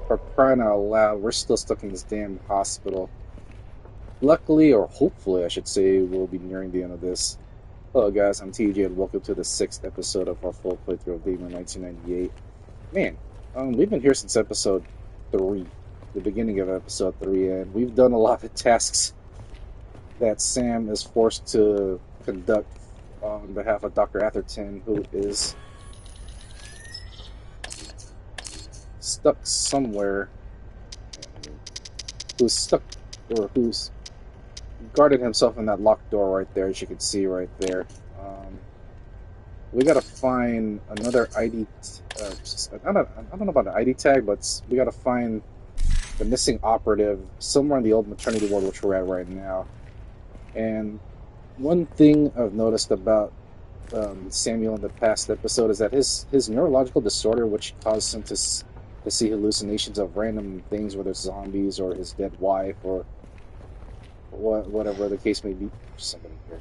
For crying out loud, we're still stuck in this damn hospital. Luckily, or hopefully I should say, we'll be nearing the end of this. Hello guys, I'm TJ and welcome to the 6th episode of our full playthrough of Daymare 1998. Man, we've been here since episode 3, the beginning of episode 3, and we've done a lot of tasks that Sam is forced to conduct on behalf of Dr. Atherton, who is stuck somewhere, who's guarded himself in that locked door right there, as you can see right there. We gotta find another ID. I don't know about an ID tag, but we gotta find the missing operative somewhere in the old maternity ward, which we're at right now. And one thing I've noticed about Samuel in the past episode is that his neurological disorder, which caused him to see hallucinations of random things, whether it's zombies or his dead wife or whatever the case may be. There's somebody here.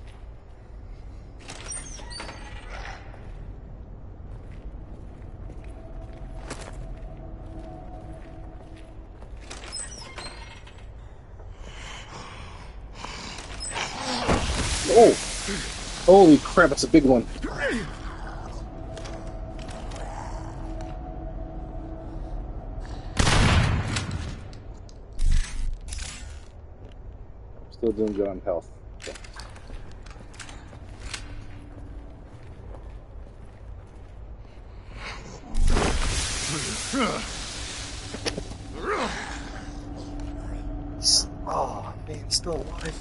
Oh! Holy crap, it's a big one. Still doing good on health. Okay. Oh man, still alive.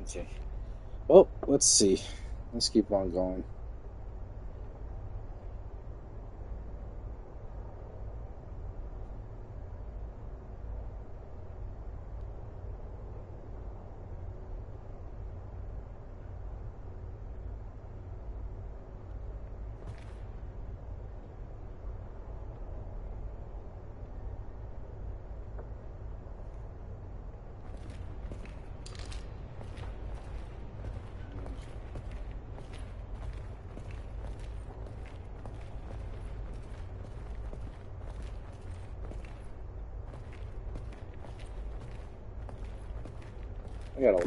Okay. Well, let's see. Let's keep on going. I got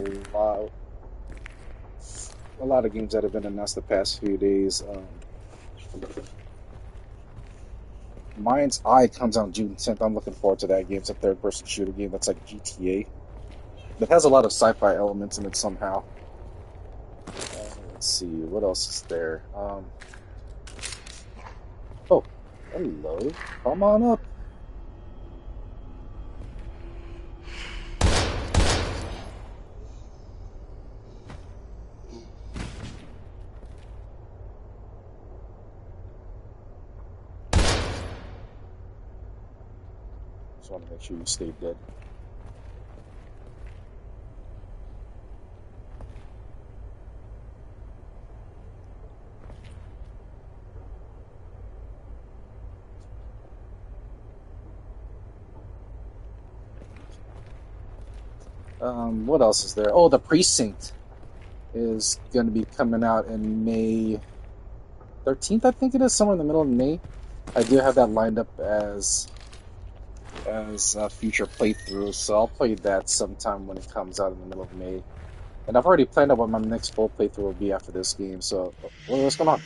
a lot of games that have been announced the past few days. Mind's Eye comes out June 10th. I'm looking forward to that game. It's a third-person shooter game that's like GTA. It has a lot of sci-fi elements in it somehow. Let's see, what else is there? Oh, hello. Come on up. Just want to make sure you stay dead. What else is there? Oh, The Precinct is going to be coming out in May 13th, I think it is, somewhere in the middle of May. I do have that lined up as a future playthrough, so I'll play that sometime when it comes out in the middle of May. And I've already planned out what my next full playthrough will be after this game, so what's going on?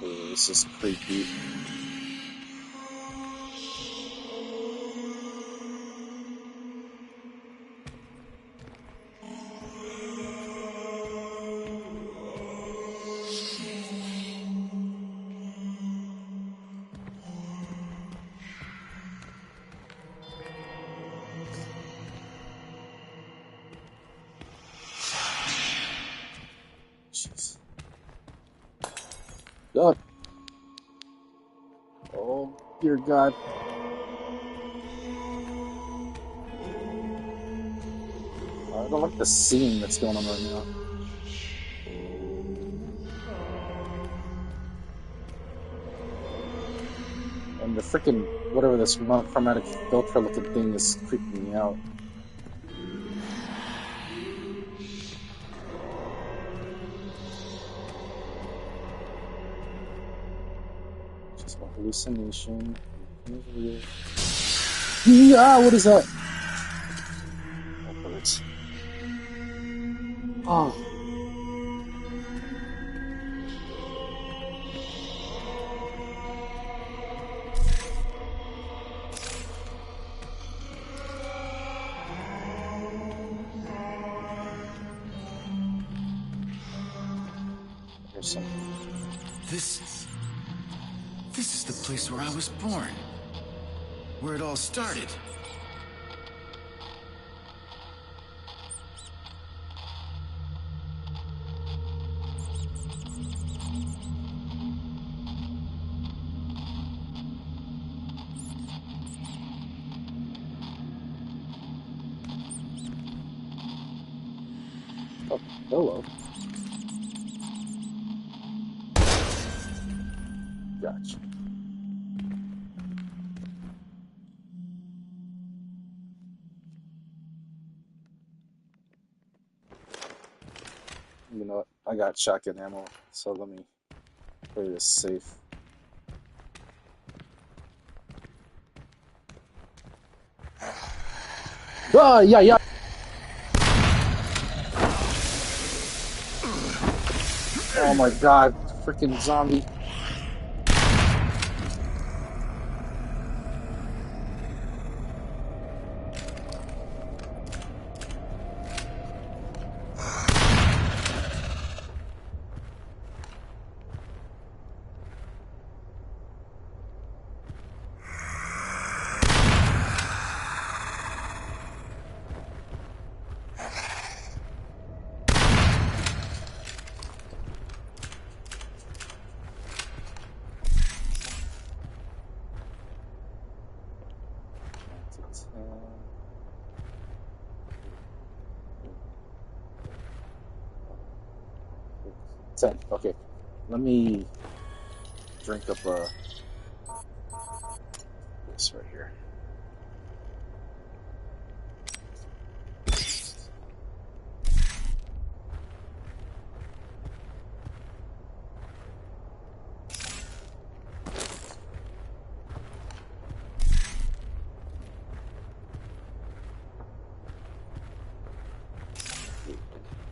Oh, this is creepy. God. Oh, dear God. I don't like the scene that's going on right now. And the freaking, whatever this monochromatic filter looking thing is creeping me out. Just a hallucination. Yeah, what is that? That hurts. Oh. There's something. This is the place where I was born. Where it all started. Oh, hello. Gotcha. You know what? I got shotgun ammo, so let me play this safe. Ah, yeah, yeah. Oh my God, freaking zombie. Ten. Okay, let me drink up this right here.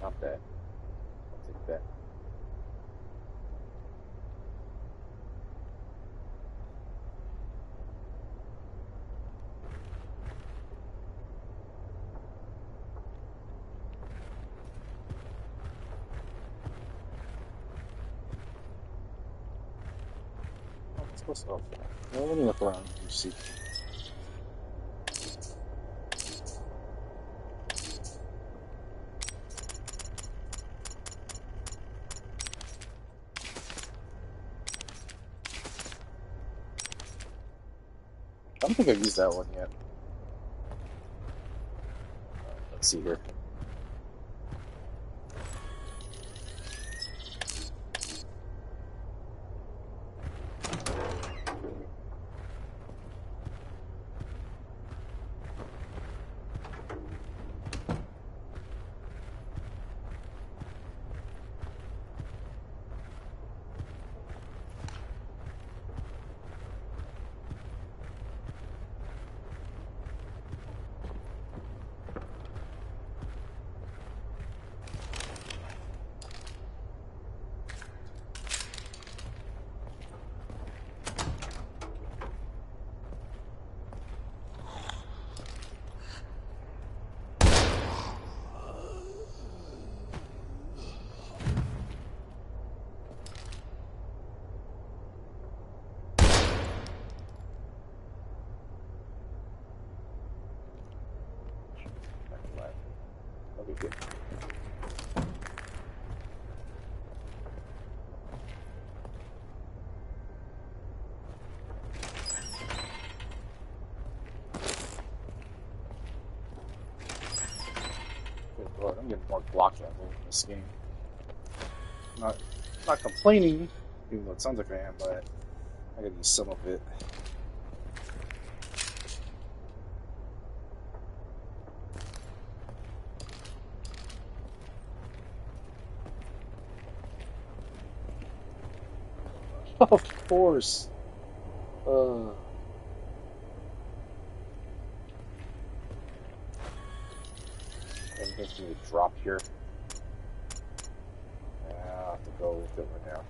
Not bad. I'll take that. Oh, it's supposed to. Oh, well, let me look around and see. I don't think I've used that one yet. Let's see here. Okay, good. get more block ammo in this game. Not complaining, even though it sounds like I am, but I gotta use some of it. Of course. Anything for me to drop here? I have to go with it right now.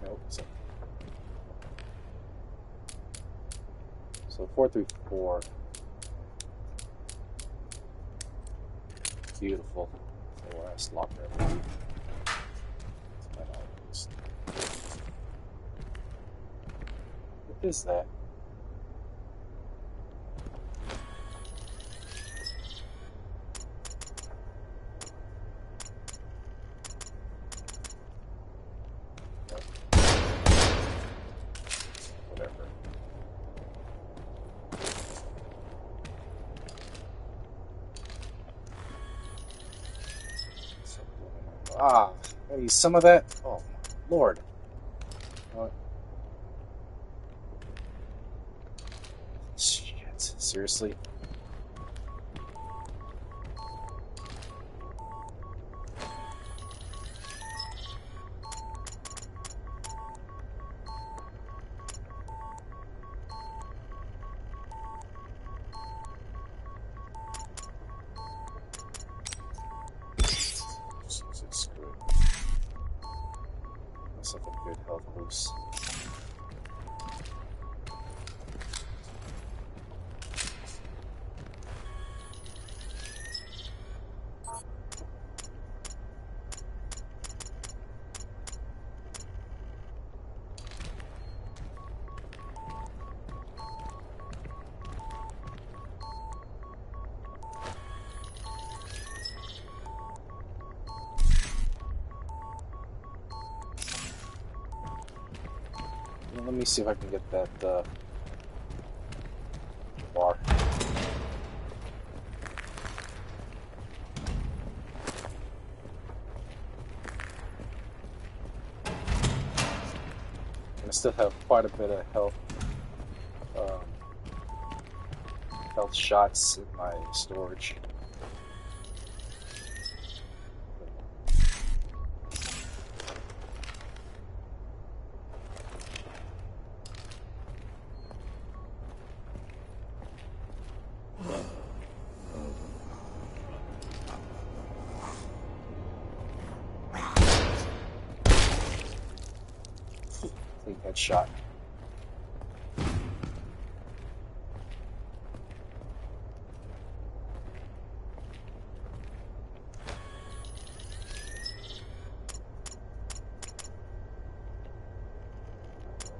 Nope. So 434. Beautiful. The last locker, I believe. What is that? Ah, I use some of that. Oh my lord! Shit! Seriously? Let me see if I can get that bar. I still have quite a bit of health shots in my storage. Headshot.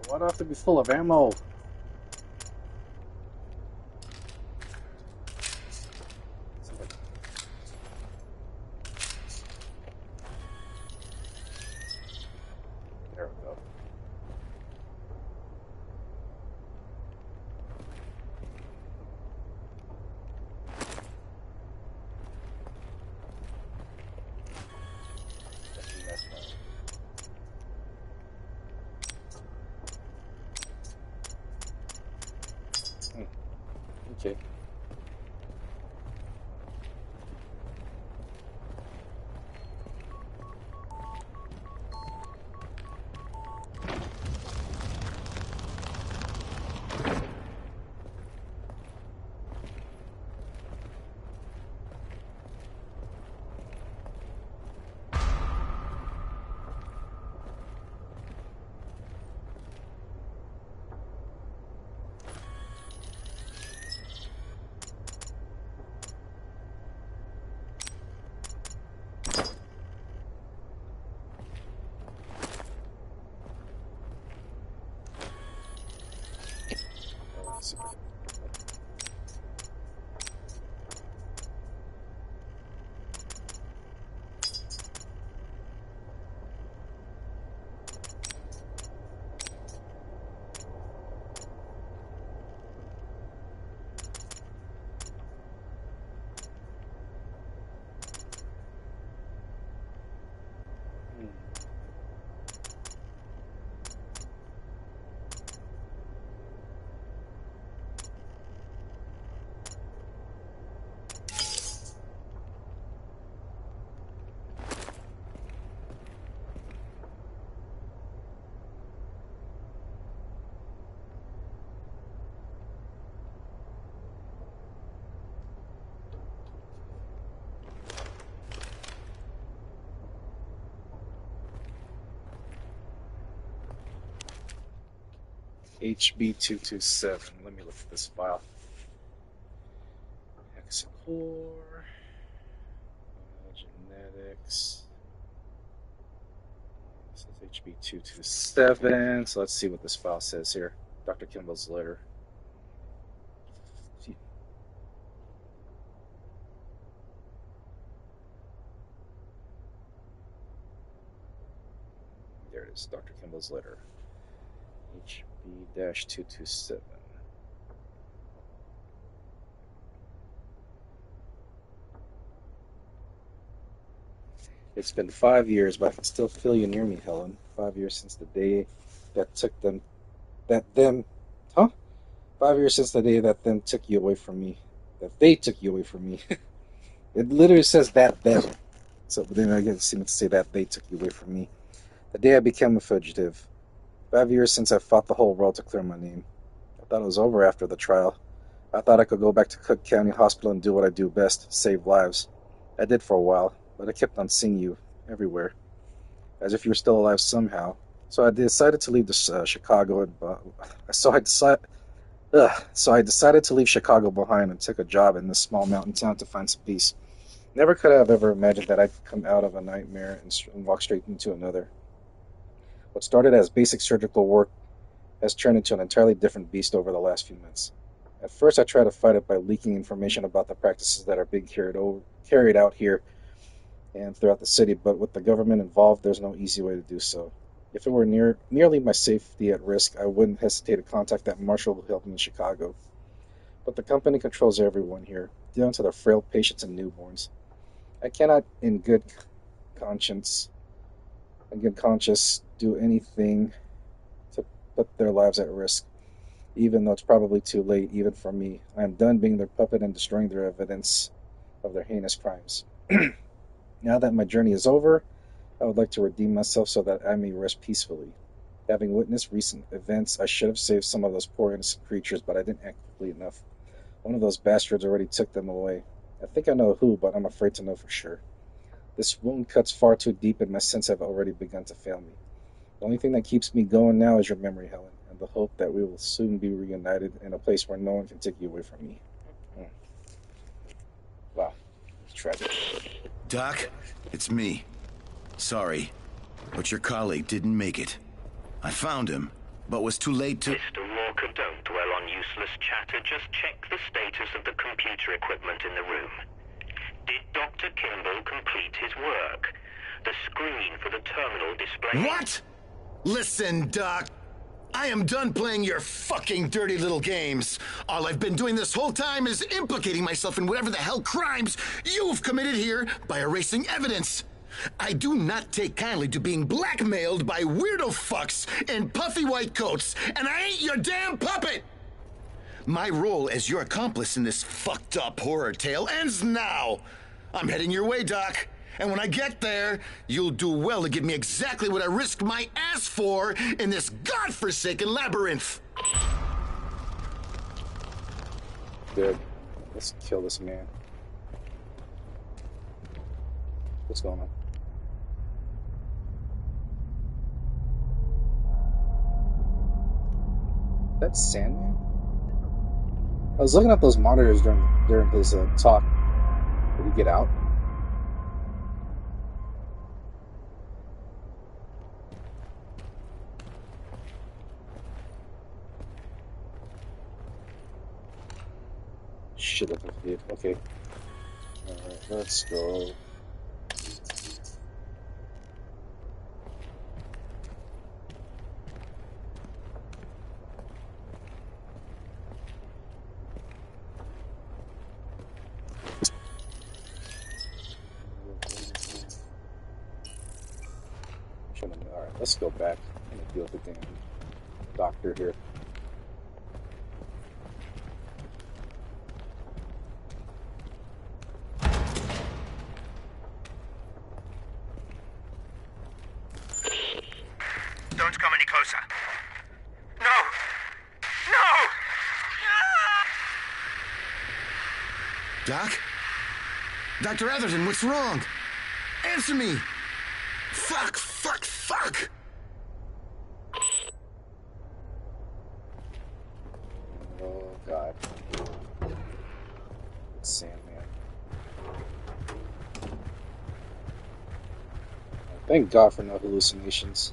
Why do I have to be full of ammo? There we go. see. HB227. Let me look at this file. Hexacore. Genetics. This is HB227. So let's see what this file says here. Dr. Kimball's letter. There it is. Dr. Kimball's letter. HB-227. It's been 5 years, but I can still feel you near me, Helen. 5 years since the day that took them, 5 years since the day that them took you away from me. That they took you away from me. It literally says that them. So then I get seem to say that they took you away from me. The day I became a fugitive. 5 years since I fought the whole world to clear my name. I thought it was over after the trial. I thought I could go back to Cook County Hospital and do what I do best, save lives. I did for a while, but I kept on seeing you everywhere, as if you were still alive somehow. So I decided to leave Chicago. So I decided to leave Chicago behind and took a job in this small mountain town to find some peace. Never could I have ever imagined that I'd come out of a nightmare and walk straight into another. What started as basic surgical work has turned into an entirely different beast over the last few months. At first, I tried to fight it by leaking information about the practices that are being carried out here and throughout the city, but with the government involved, there's no easy way to do so. If it were merely my safety at risk, I wouldn't hesitate to contact that marshal who helped me in Chicago. But the company controls everyone here, down to the frail patients and newborns. I cannot, in good conscience, do anything to put their lives at risk, even though it's probably too late, even for me. I am done being their puppet and destroying their evidence of their heinous crimes. Now that my journey is over, I would like to redeem myself so that I may rest peacefully. Having witnessed recent events, I should have saved some of those poor innocent creatures, but I didn't act quickly enough. One of those bastards already took them away. I think I know who, but I'm afraid to know for sure. This wound cuts far too deep, and my senses have already begun to fail me. The only thing that keeps me going now is your memory, Helen, and the hope that we will soon be reunited in a place where no one can take you away from me. Wow. It's tragic. Doc, it's me. Sorry, but your colleague didn't make it. I found him, but was too late to... Mr. Walker, don't dwell on useless chatter. Just check the status of the computer equipment in the room. Did Dr. Kimball complete his work? The screen for the terminal display... What? Listen, Doc. I am done playing your fucking dirty little games. All I've been doing this whole time is implicating myself in whatever the hell crimes you've committed here by erasing evidence. I do not take kindly to being blackmailed by weirdo fucks in puffy white coats, and I ain't your damn puppet! My role as your accomplice in this fucked up horror tale ends now. I'm heading your way, Doc. And when I get there, you'll do well to give me exactly what I risked my ass for in this godforsaken labyrinth. Good. Let's kill this man. What's going on? That's Sandman? I was looking at those monitors during his talk. Did he get out? should have 50. Okay. Alright, let's go. Alright, let's go back. I'm gonna deal with the damn doctor here. Don't come any closer. No! No! Doc? Dr. Atherton, what's wrong? Answer me! Fuck, fuck, fuck! Oh, God. Sandman. Thank God for no hallucinations.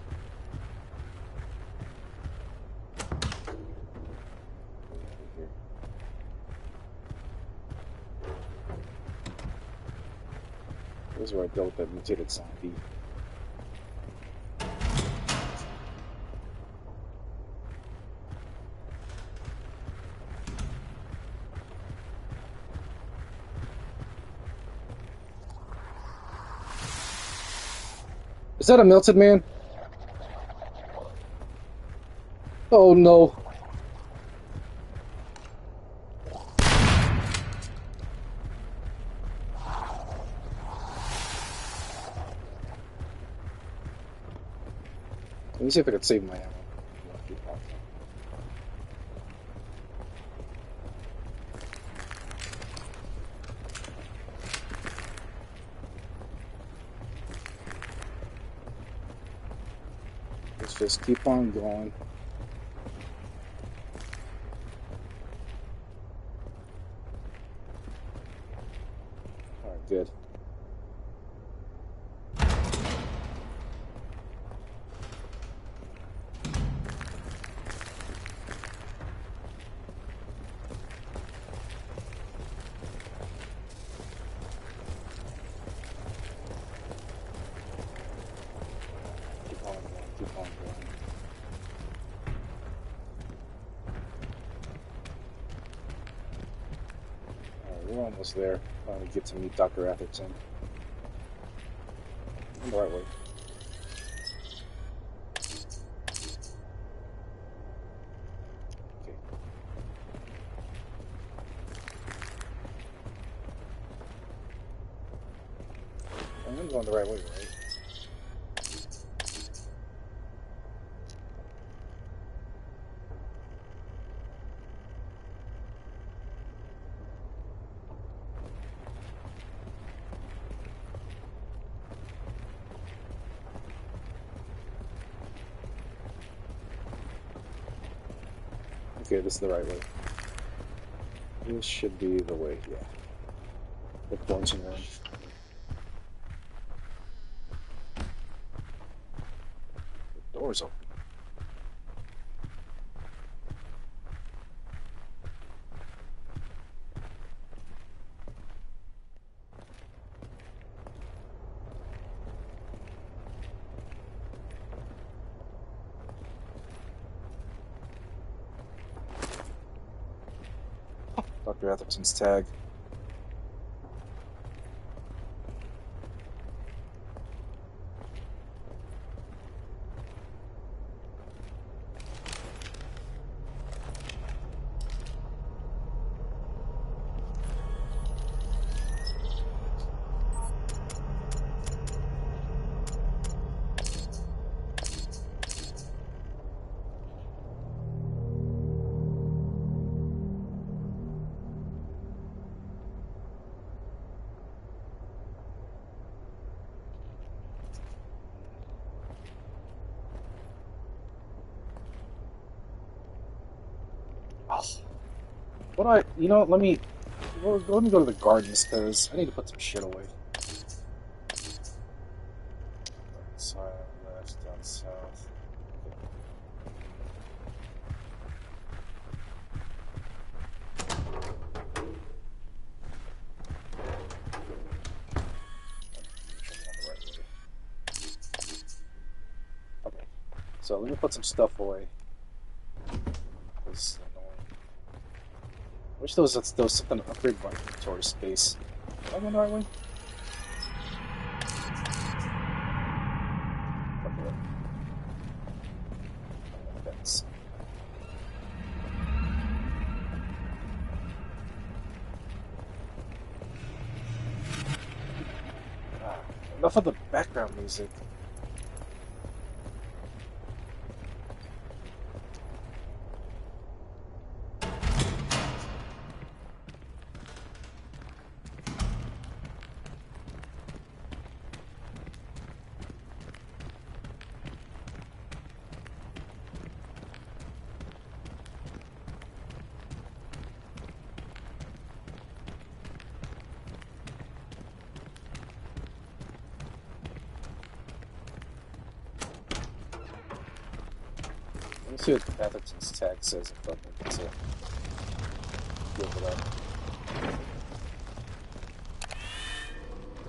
This is where I dealt with that mutated zombie. Is that a melted man? Oh no. Let me see if I can save my ammo. Let's just keep on going. Alright, good. We're almost there. Finally get to meet Dr. Atherton. I'm the right way. Okay. I'm going the right way, right? Okay, this is the right way. This should be the way, yeah. The pointing room. The door's open. Dr. Atherton's tag. Let me go to the gardens because I need to put some shit away. Side, left, down south. So let me put some stuff away. This is annoying. I wish there was something to upgrade my inventory space. Am I going the right way? That's... enough of the background music. Let's see what Atherton's tag says if I'm able to give it up.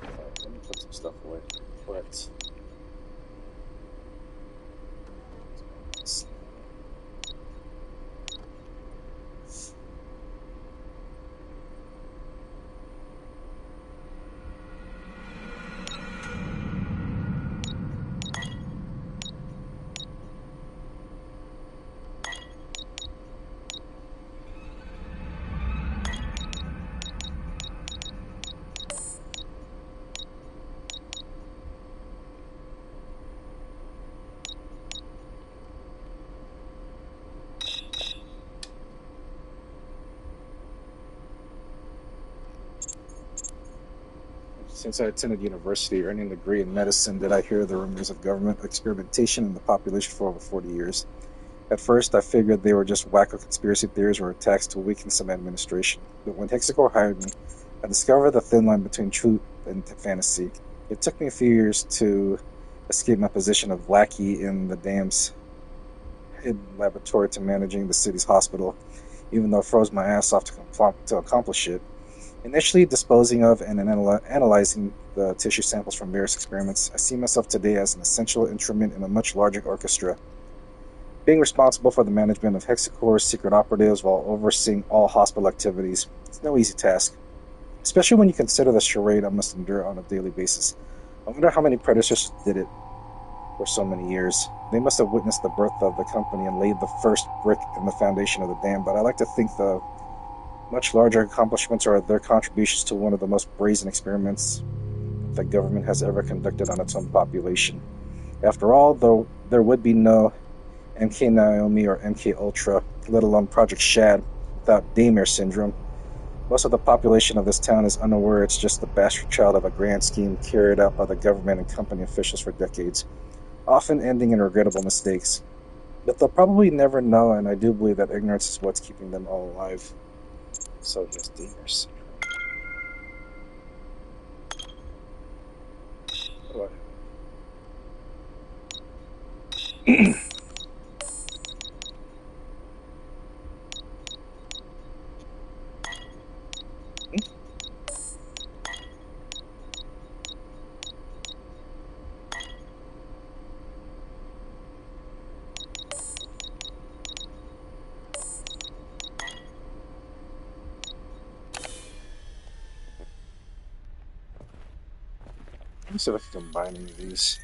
Alright, let me put some stuff away. Correct. Since I attended university earning a degree in medicine, did I hear the rumors of government experimentation in the population for over 40 years. At first, I figured they were just wacko conspiracy theories or attacks to weaken some administration. But when Hexacore hired me, I discovered the thin line between truth and fantasy. It took me a few years to escape my position of lackey in the dam's hidden laboratory to managing the city's hospital, even though it froze my ass off to accomplish it. Initially disposing of and analyzing the tissue samples from various experiments, I see myself today as an essential instrument in a much larger orchestra. Being responsible for the management of Hexacore's secret operatives while overseeing all hospital activities is no easy task, especially when you consider the charade I must endure on a daily basis. I wonder how many predecessors did it for so many years. They must have witnessed the birth of the company and laid the first brick in the foundation of the dam, but I like to think the much larger accomplishments are their contributions to one of the most brazen experiments the government has ever conducted on its own population. After all, though, there would be no MK Naomi or MK Ultra, let alone Project Shad, without Daymare syndrome. Most of the population of this town is unaware it's just the bastard child of a grand scheme carried out by the government and company officials for decades, often ending in regrettable mistakes. But they'll probably never know, and I do believe that ignorance is what's keeping them all alive. So yes, Daymare syndrome. What? Let me see if I can combine any of these.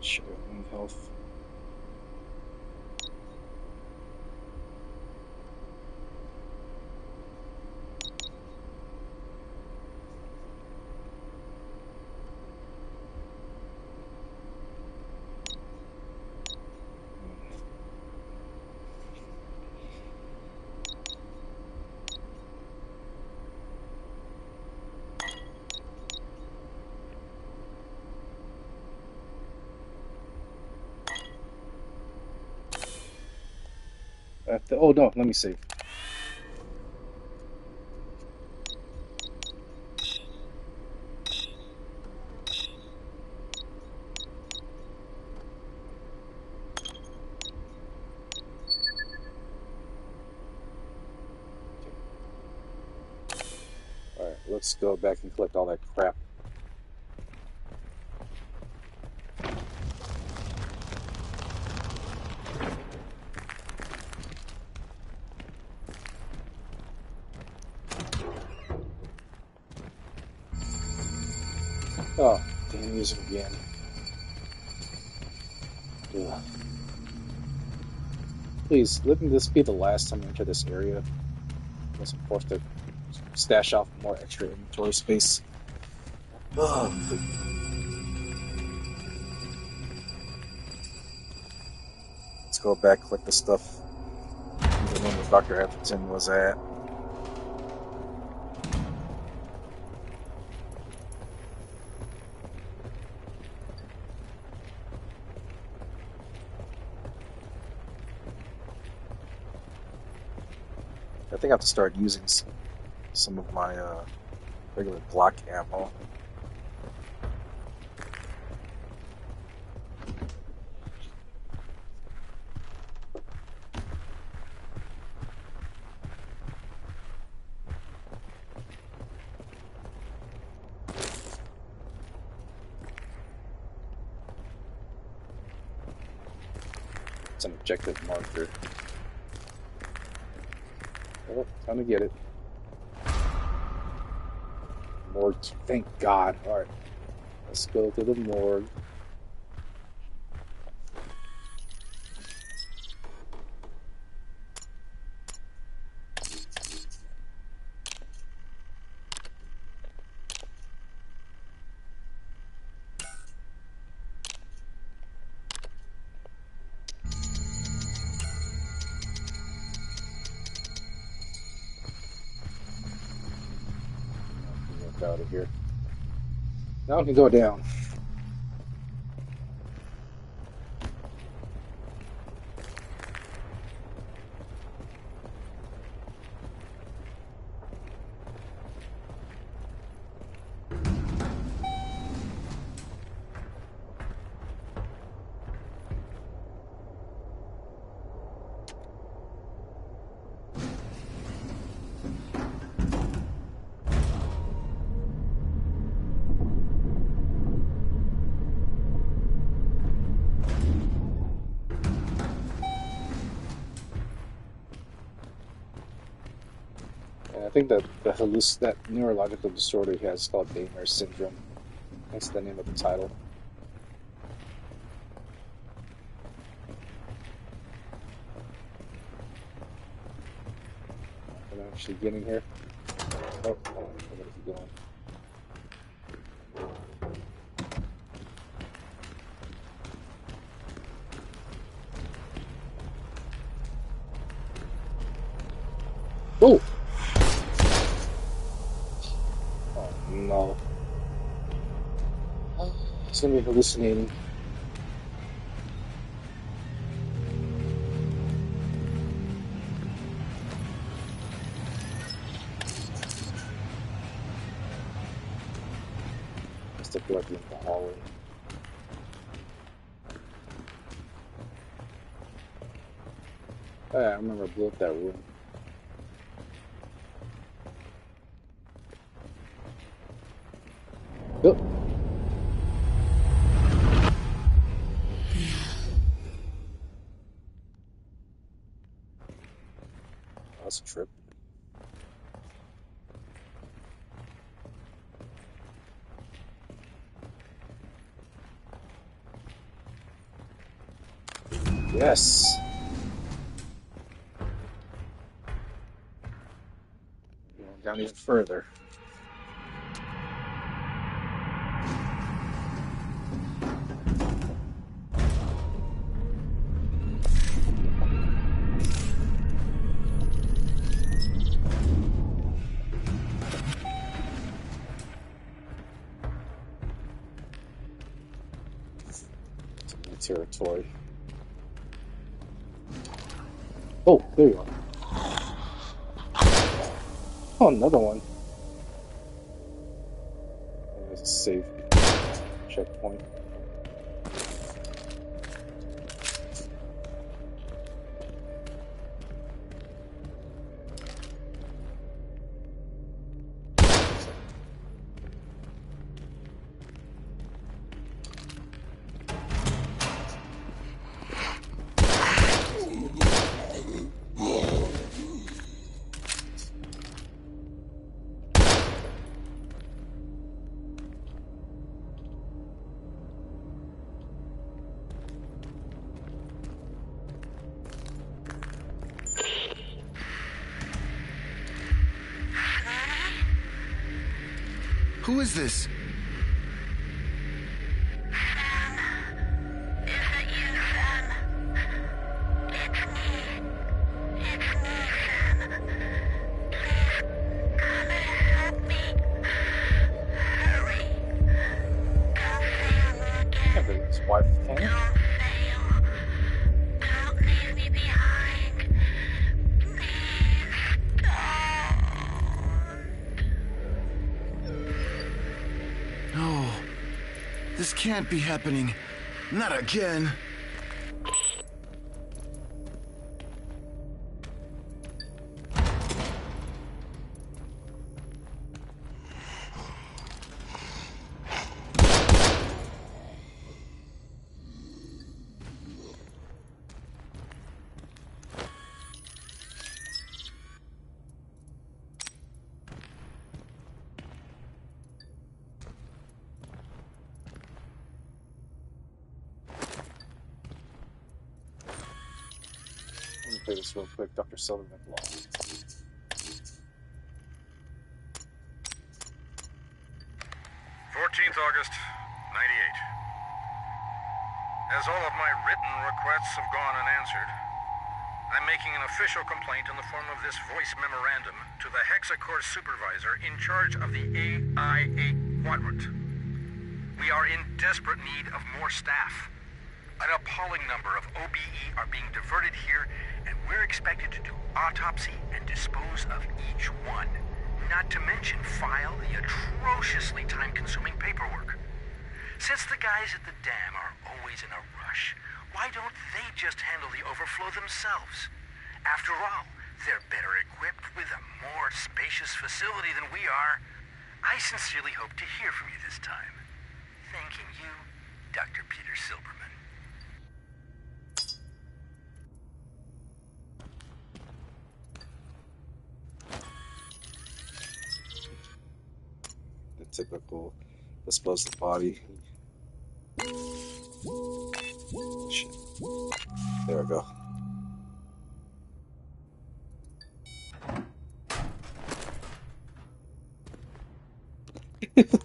Sure, health. Oh no, let me see. Alright, let's go back and collect all that crap. Oh, damn music again. Ugh. Please, let this be the last time I enter this area. Unless I'm forced to stash off more extra inventory space. Ugh. Let's go back, collect the stuff. The name of Dr. Atherton was at. I think I have to start using some of my regular Glock ammo. It's an objective marker. Oh, time to get it. Morgue. Thank God. Alright. Let's go to the morgue. Out of here. Now I can go down. I think that that neurological disorder he has is called Daymare syndrome. That's the name of the title. Am I actually getting here? Oh, hold on. I gotta keep going. Oh! Oh no. It's gonna be hallucinating. Still feel like in the hallway. I remember I blew up that room. Oh. That's a trip. Yes. Going down even further. It's new territory. Oh, there you are. Oh, another one. Oh, there's a safe checkpoint. Who is this? His wife came. No. This can't be happening. Not again. Let me play this real quick. Dr. Sullivan Law. 14th August, 98. As all of my written requests have gone unanswered, I'm making an official complaint in the form of this voice memorandum to the Hexacorps supervisor in charge of the AI-8 quadrant. We are in desperate need of more staff. An appalling number of OBE are being diverted here, and we're expected to do autopsy and dispose of each one. Not to mention file the atrociously time-consuming paperwork. Since the guys at the dam are always in a rush, why don't they just handle the overflow themselves? After all, they're better equipped with a more spacious facility than we are. I sincerely hope to hear from you this time. Thanking you, Dr. Peter Silberman. The typical dispose the body. Shit. There we go.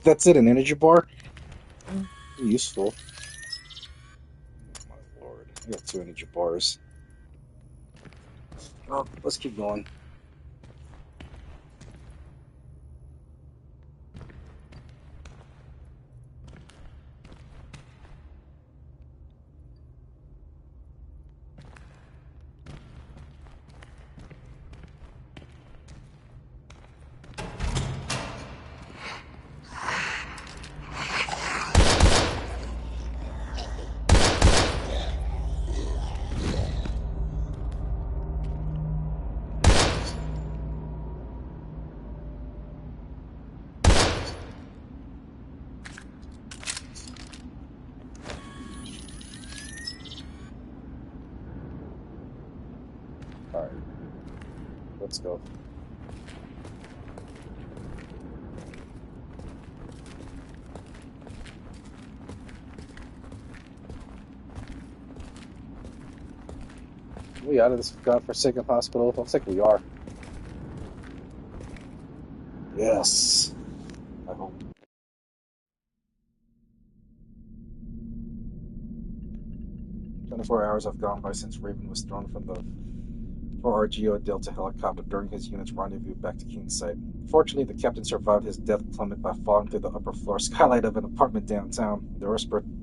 That's it, an energy bar? Useful. My lord. I got 2 energy bars. Oh, let's keep going. Alright. Let's go. We out of this godforsaken hospital? Looks like we are. Yes. I hope. "24 hours have gone by since Raven was thrown from the 4RGO Delta helicopter during his unit's rendezvous back to Keenside. Fortunately, the captain survived his death plummet by falling through the upper floor skylight of an apartment downtown. The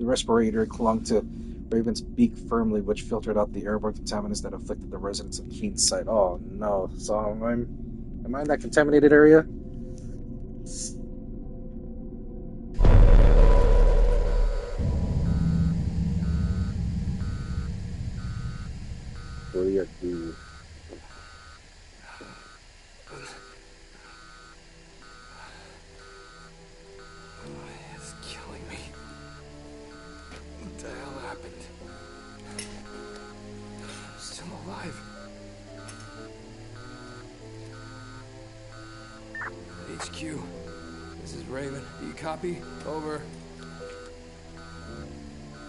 respirator clung to Raven's beak firmly, which filtered out the airborne contaminants that afflicted the residents of Keenside." Oh no! So am I in that contaminated area? Weird, dude. It's killing me. What the hell happened? I'm still alive. HQ, this is Raven. Do you copy? Over.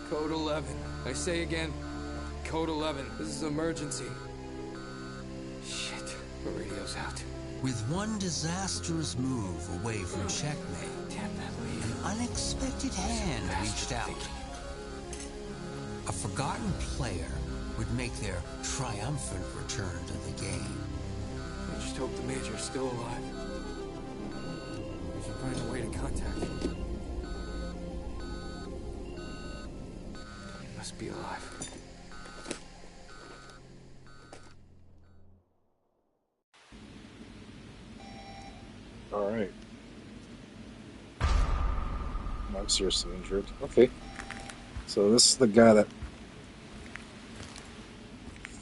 Code 11. I say again, Code 11. This is emergency. Shit, the radio's out. With one disastrous move away from checkmate, Damn that lead. an unexpected hand reached out. A forgotten player would make their triumphant return to the game. I just hope the Major's still alive. We should find a way to contact him. He must be alive. Alright. I'm seriously injured. Okay. So this is the guy that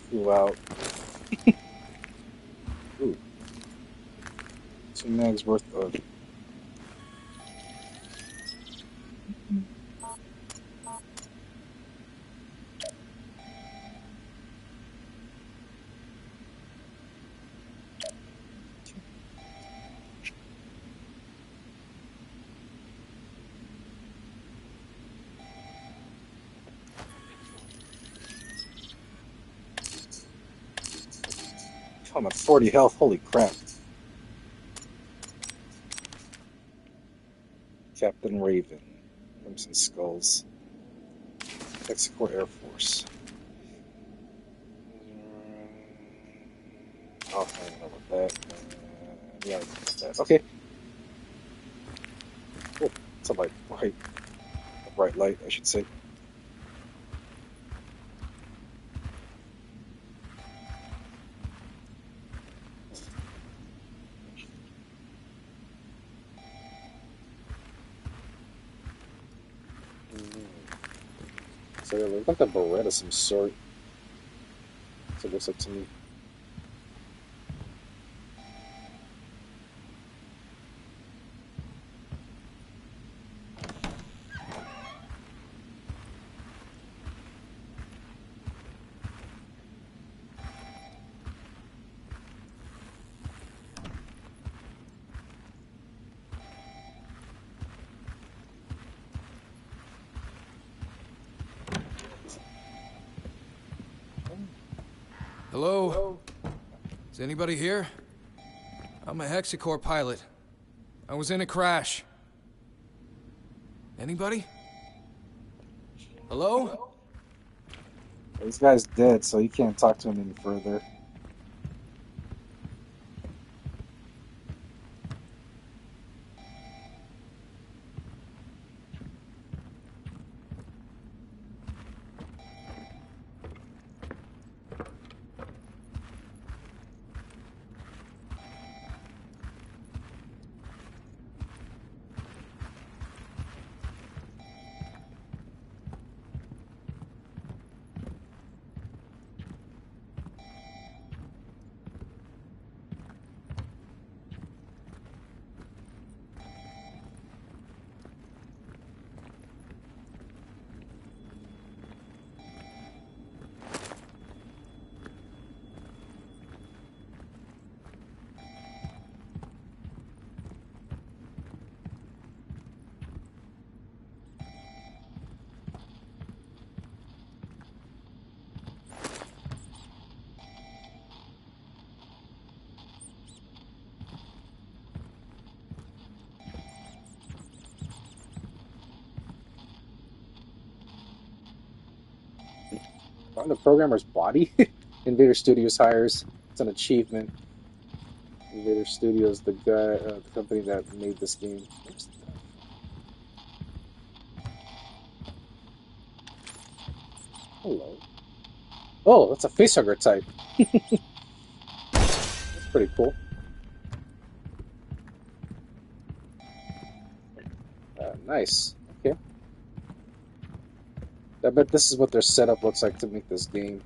flew out. Ooh. 2 mags worth of... I'm at 40 health, holy crap. Captain Raven, Crimson Skulls, Mexico Air Force. Oh, I don't know about that. Yeah, that. Okay. Oh, it's a light, right. A bright light, I should say. So it looks like a Beretta of some sort. So it looks like to me. Hello? Is anybody here? I'm a Hexacore pilot. I was in a crash. Anybody? Hello? This guy's dead, so you can't talk to him any further. Find the programmer's body? Invader Studios hires. It's an achievement. Invader Studios, the guy, the company that made this game. What's that? Hello. Oh, that's a facehugger type. That's pretty cool. Nice. Okay. I bet this is what their setup looks like to make this game.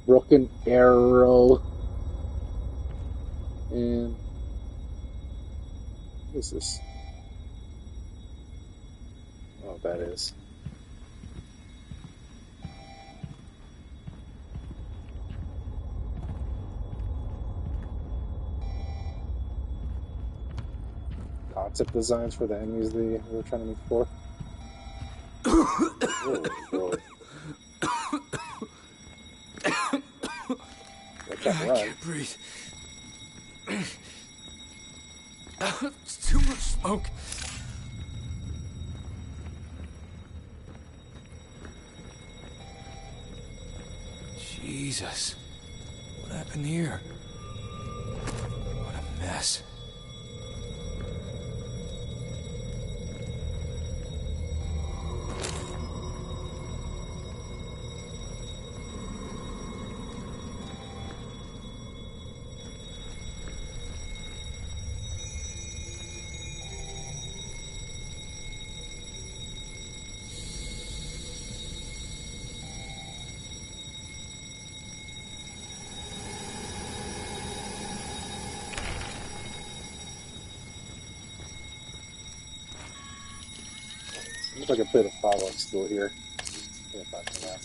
Broken arrow. And what is this? Oh, that is. Concept designs for the enemies they were trying to make for. Oh, boy. I can't breathe. It's too much smoke. Jesus. What happened here? What a mess. Looks like I play the follow-up still here. Yeah, back to that.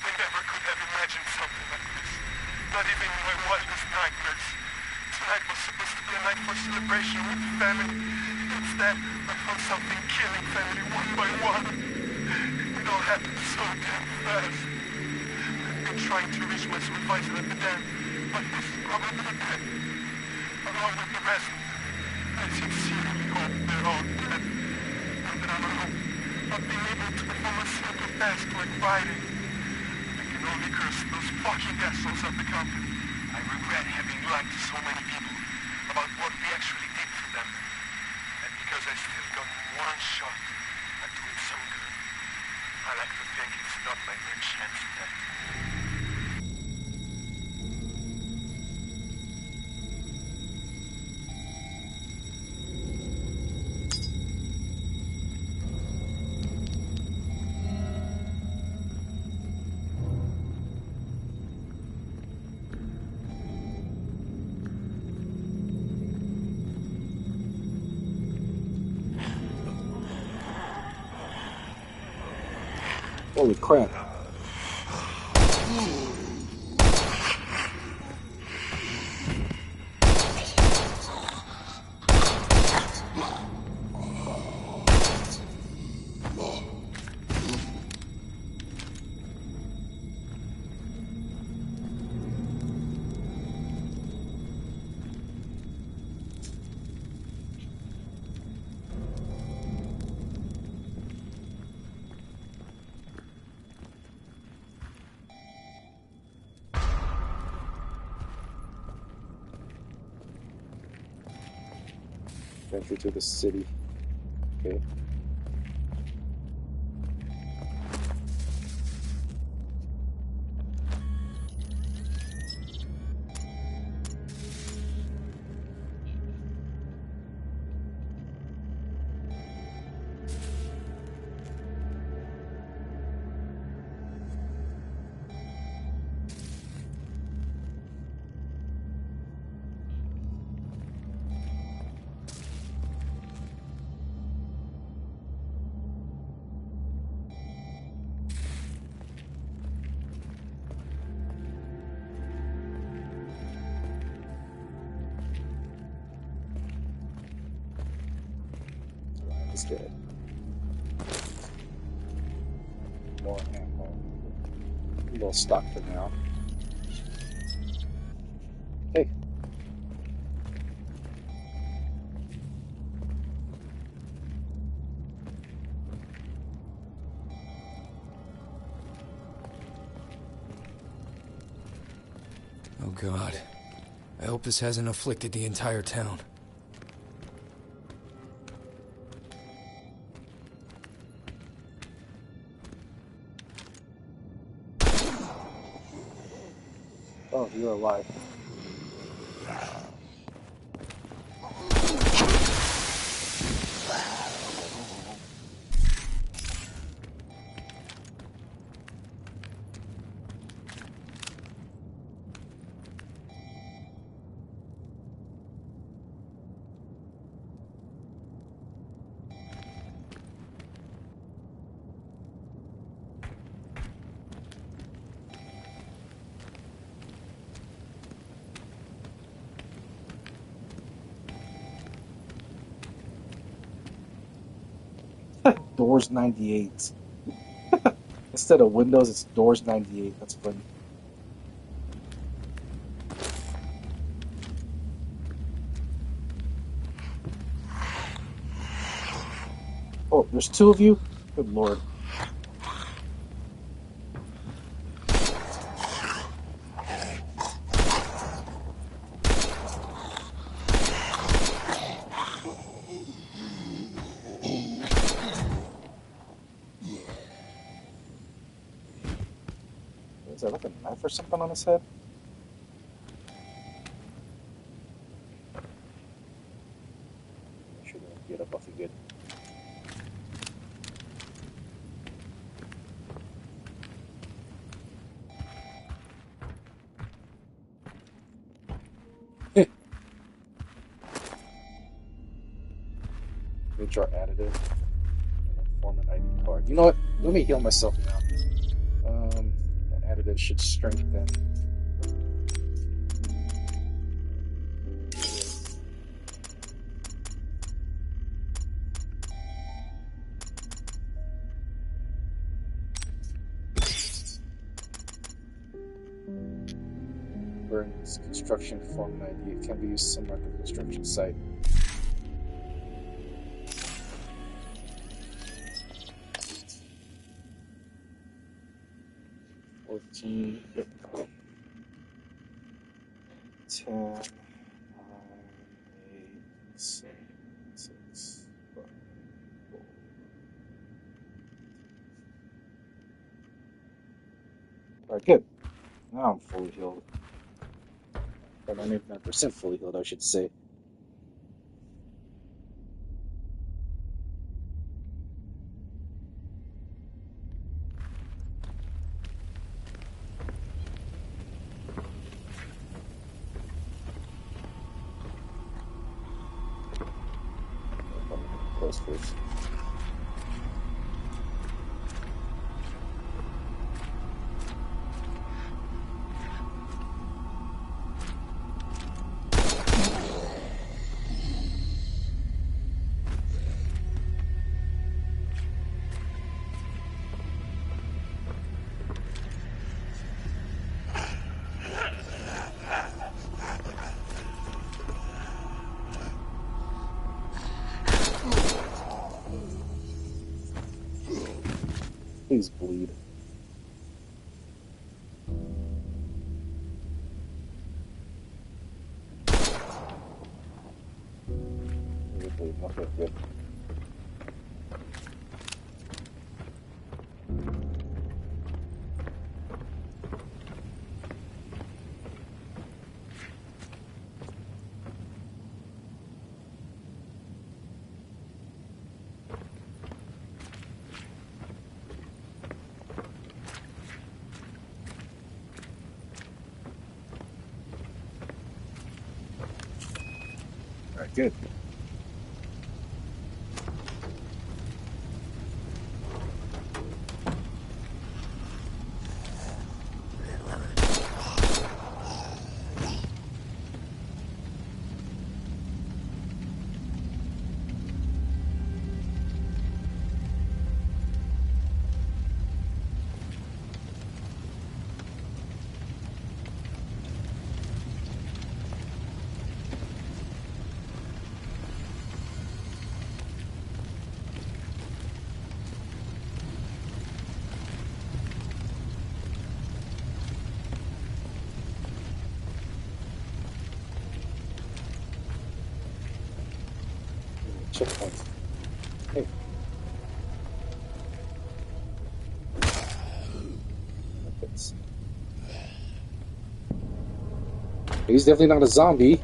I never could have imagined something like this. Not even in my wildest nightmares. Tonight was supposed to be a night for celebration with the family. Instead, I found something killing family one by one. It all happened so damn fast. I've been trying to reach my supervisor at the dam, but he's probably dead. Along with the rest, I sincerely hope they're all dead. And that I'm not being able to perform a simple task like fighting. I can only curse those fucking assholes at the company. I regret having lied to so many people about what we actually did for them. And because I still got one shot at doing some good, I like to think it's not my first chance yet. Holy crap. Entry to the city. Okay. It's good. More ammo. A little stock for now. Hey. Oh God. I hope this hasn't afflicted the entire town. Oh, you're alive. Doors 98. Instead of Windows, it's Doors 98. That's funny. Oh, there's two of you? Good lord. Is that like a knife or something on his head? Make sure they get up off you good. HR additive. Form an ID card. You know what? Let me heal myself now. The additive should strengthen. Burns construction form an ID. It can be used somewhere at the construction site. Yep. 10, 9, 8, 7, 6, 5, 4. Alright, good. Now I'm fully healed. Or 99% fully healed, I should say. Close first. Please bleed. You're bleeding. Okay, good. Alright, good. checkpoint. Hey. He's definitely not a zombie.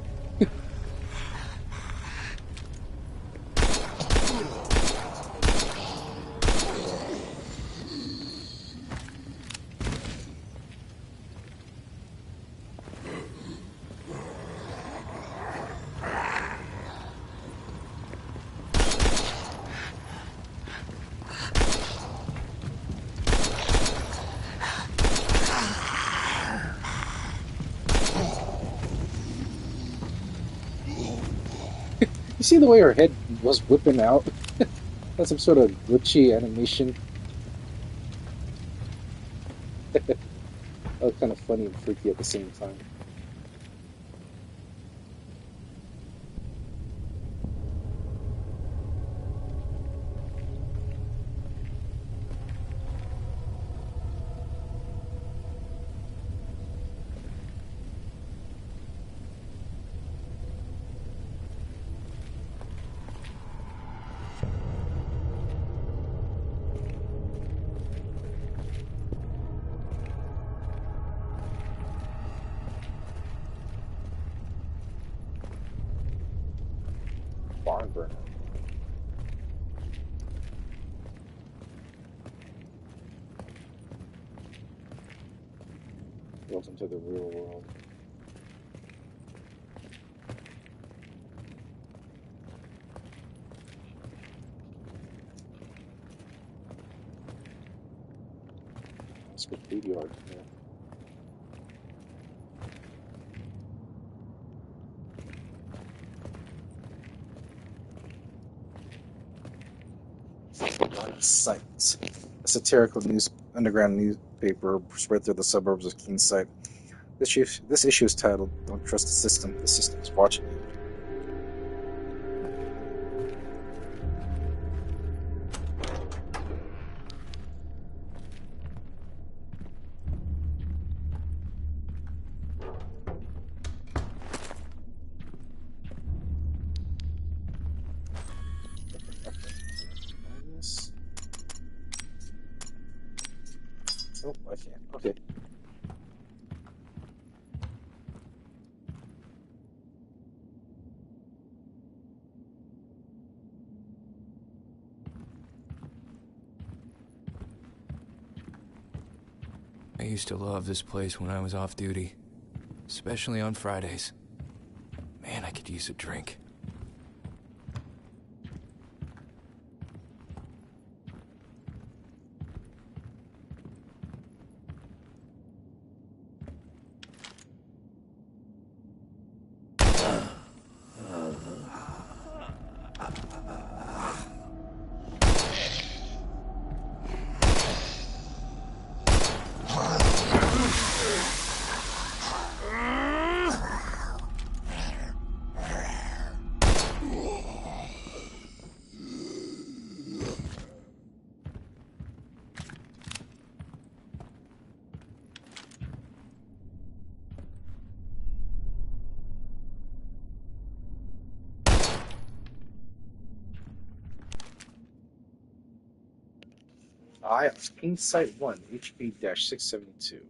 You see the way her head was whipping out? That's some sort of glitchy animation. That was kind of funny and freaky at the same time. Barn burner. Welcome to the real world. Let's go food yard. Yeah. Sites. A satirical underground newspaper spread through the suburbs of Keensight. This issue is titled "Don't Trust the System. The System is Watching You." Oh, I can't. Okay. I used to love this place when I was off duty, especially on Fridays. Man, I could use a drink. Insight 1, HP-672. Okay,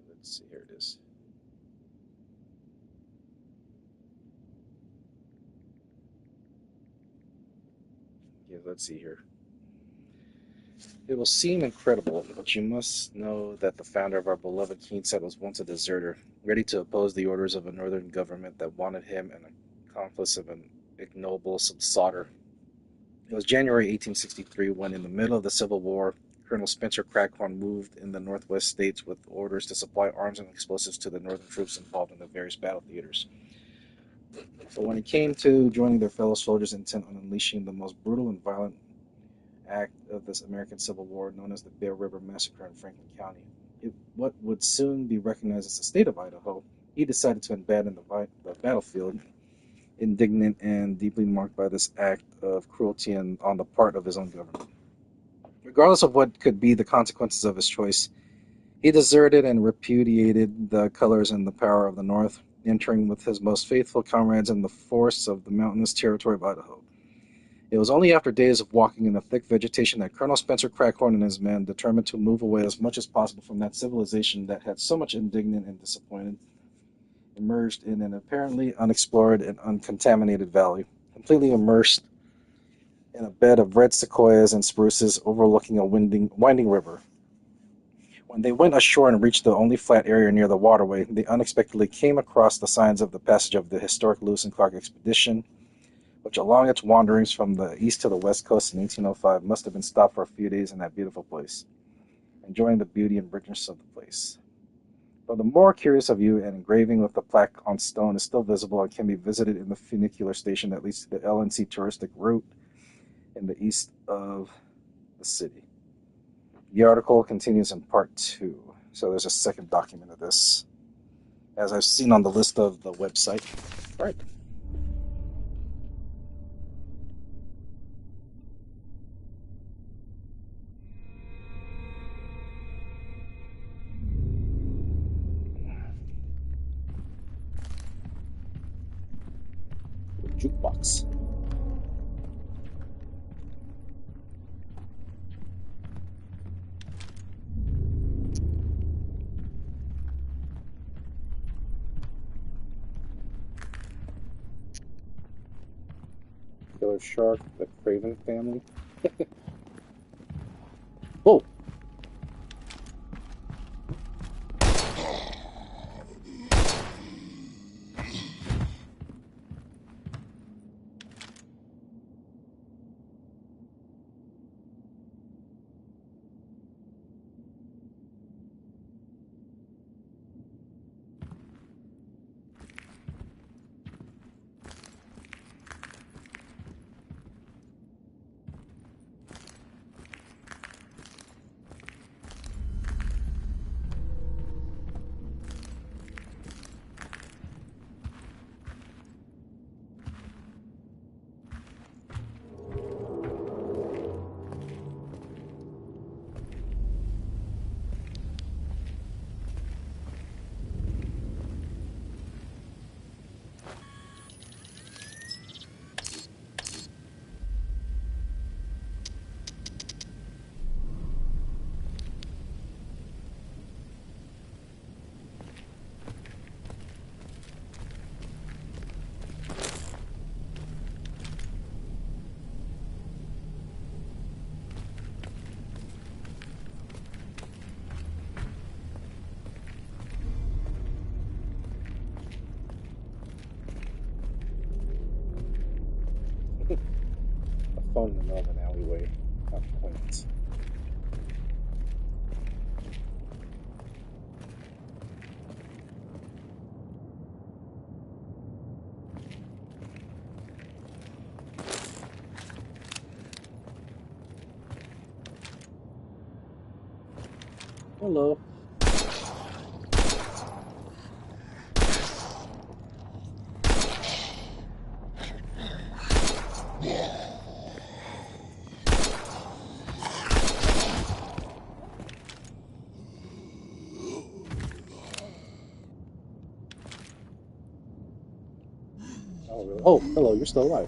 let's see, here it is. Okay, let's see here. It will seem incredible, but you must know that the founder of our beloved Keensight was once a deserter, ready to oppose the orders of a northern government that wanted him an accomplice of an ignoble slaughter. It was January 1863 when, in the middle of the Civil War, Colonel Spencer Crackhorn moved in the Northwest states with orders to supply arms and explosives to the northern troops involved in the various battle theaters. But when it came to joining their fellow soldiers intent on unleashing the most brutal and violent act of this American Civil War, known as the Bear River Massacre in Franklin County, what would soon be recognized as the state of Idaho, he decided to abandon the battlefield, indignant and deeply marked by this act of cruelty on the part of his own government. Regardless of what could be the consequences of his choice, He deserted and repudiated the colors and the power of the North, entering with his most faithful comrades in the forests of the mountainous territory of Idaho. It was only after days of walking in the thick vegetation that Colonel Spencer Crackhorn and his men, determined to move away as much as possible from that civilization that had so much indignant and disappointed, emerged in an apparently unexplored and uncontaminated valley, completely immersed in a bed of red sequoias and spruces overlooking a winding river. When they went ashore and reached the only flat area near the waterway, they unexpectedly came across the signs of the passage of the historic Lewis and Clark expedition, which along its wanderings from the east to the west coast in 1805 must have been stopped for a few days in that beautiful place, enjoying the beauty and richness of the place. For the more curious of you, an engraving with the plaque on stone is still visible and can be visited in the funicular station that leads to the LNC touristic route in the east of the city. The article continues in part 2, so there's a second document of this, as I've seen on the list of the website. All right. Jukebox. Killer Shark, the Craven family. Whoa! A phone in the middle of an alleyway. How quaint. Hello. Oh, really? Oh, hello, you're still alive.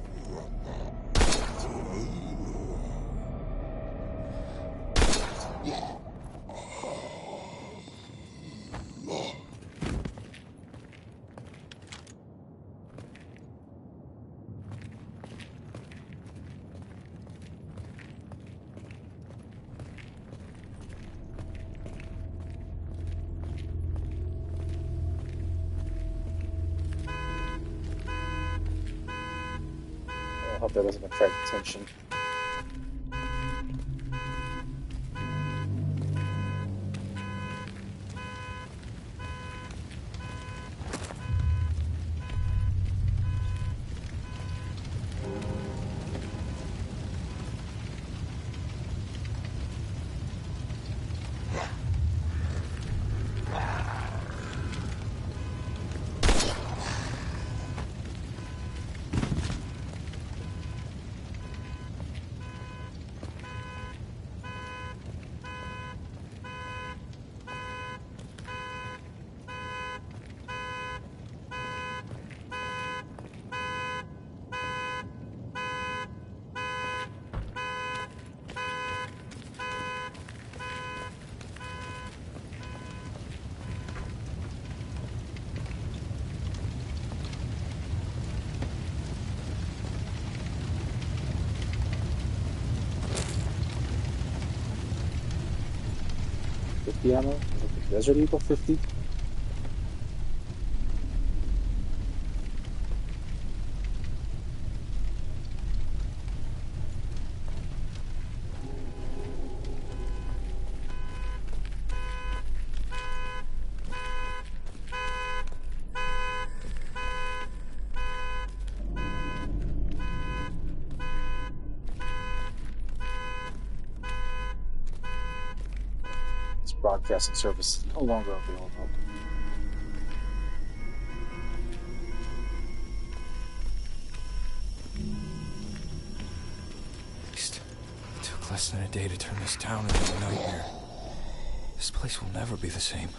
I hope that doesn't attract attention. 50 ammo? Like the Desert Eagle 50? This broadcasting service is no longer available. It took less than a day to turn this town into a nightmare. This place will never be the same.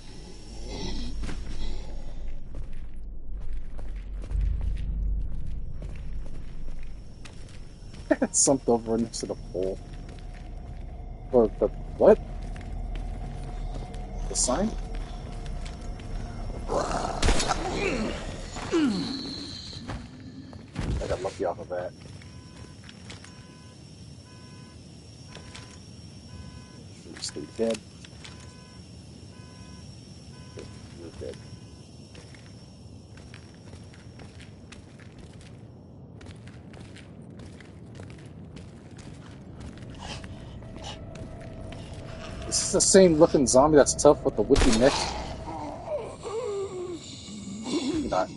Slumped over next to the pole. Or the what? The sign? I got lucky off of that. Should stay dead. You're dead. This is the same looking zombie that's tough with the whippy neck. Not.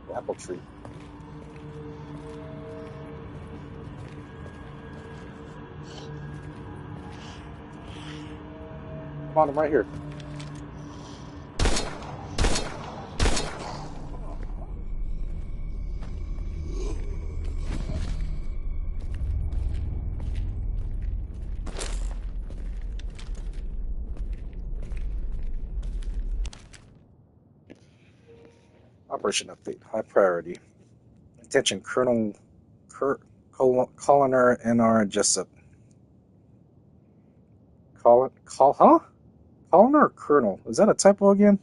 The apple tree. Come on, I'm right here. Operation update. High priority. Attention, Colonel Colliner N.R. Jessup. Colliner or Colonel? Is that a typo again?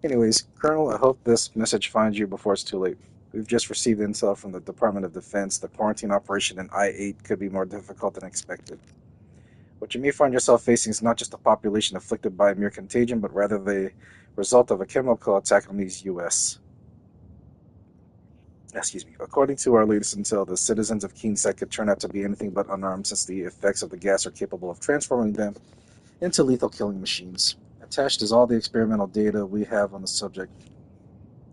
Anyways, Colonel, I hope this message finds you before it's too late. We've just received intel from the Department of Defense. The quarantine operation in I-8 could be more difficult than expected. What you may find yourself facing is not just a population afflicted by a mere contagion, but rather the result of a chemical attack on these U.S. According to our latest intel, the citizens of Keenset could turn out to be anything but unarmed, since the effects of the gas are capable of transforming them into lethal killing machines. Attached is all the experimental data we have on the subject.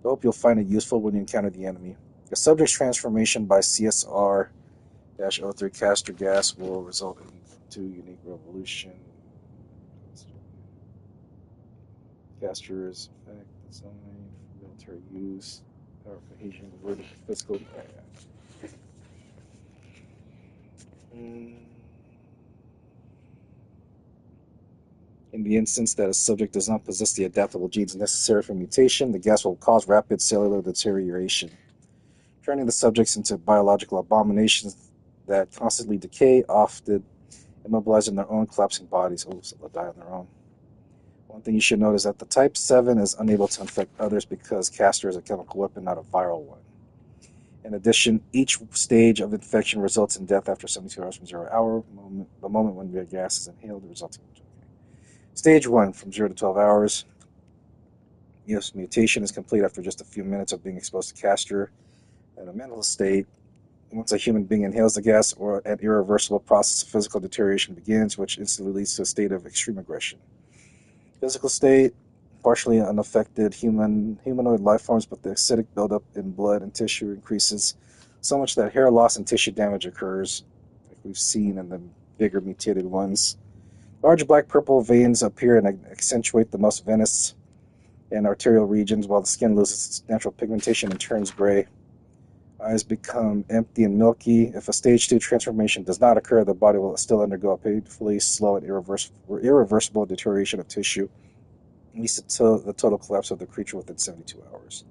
I hope you'll find it useful when you encounter the enemy. The subject's transformation by CSR-03 castor gas will result in 2 unique revolution. Castor is in fact designed for military use. Power cohesion, word physical. In the instance that a subject does not possess the adaptable genes necessary for mutation, the gas will cause rapid cellular deterioration, turning the subjects into biological abominations that constantly decay, often immobilizing their own collapsing bodies. Oh, so they'll die on their own. One thing you should note is that the Type 7 is unable to infect others because castor is a chemical weapon, not a viral one. In addition, each stage of infection results in death after 72 hours from 0 hour, the moment when the gas is inhaled, resulting in Stage 1, from 0 to 12 hours. Yes, mutation is complete after just a few minutes of being exposed to castor. In a mental state, once a human being inhales the gas, or an irreversible process of physical deterioration begins, which instantly leads to a state of extreme aggression. Physical state, partially unaffected humanoid life forms, but the acidic buildup in blood and tissue increases so much that hair loss and tissue damage occurs, like we've seen in the bigger mutated ones. Large black-purple veins appear and accentuate the most venous and arterial regions, while the skin loses its natural pigmentation and turns gray. Eyes become empty and milky. If a stage 2 transformation does not occur, the body will still undergo a painfully slow and irreversible deterioration of tissue, at least until the total collapse of the creature within 72 hours.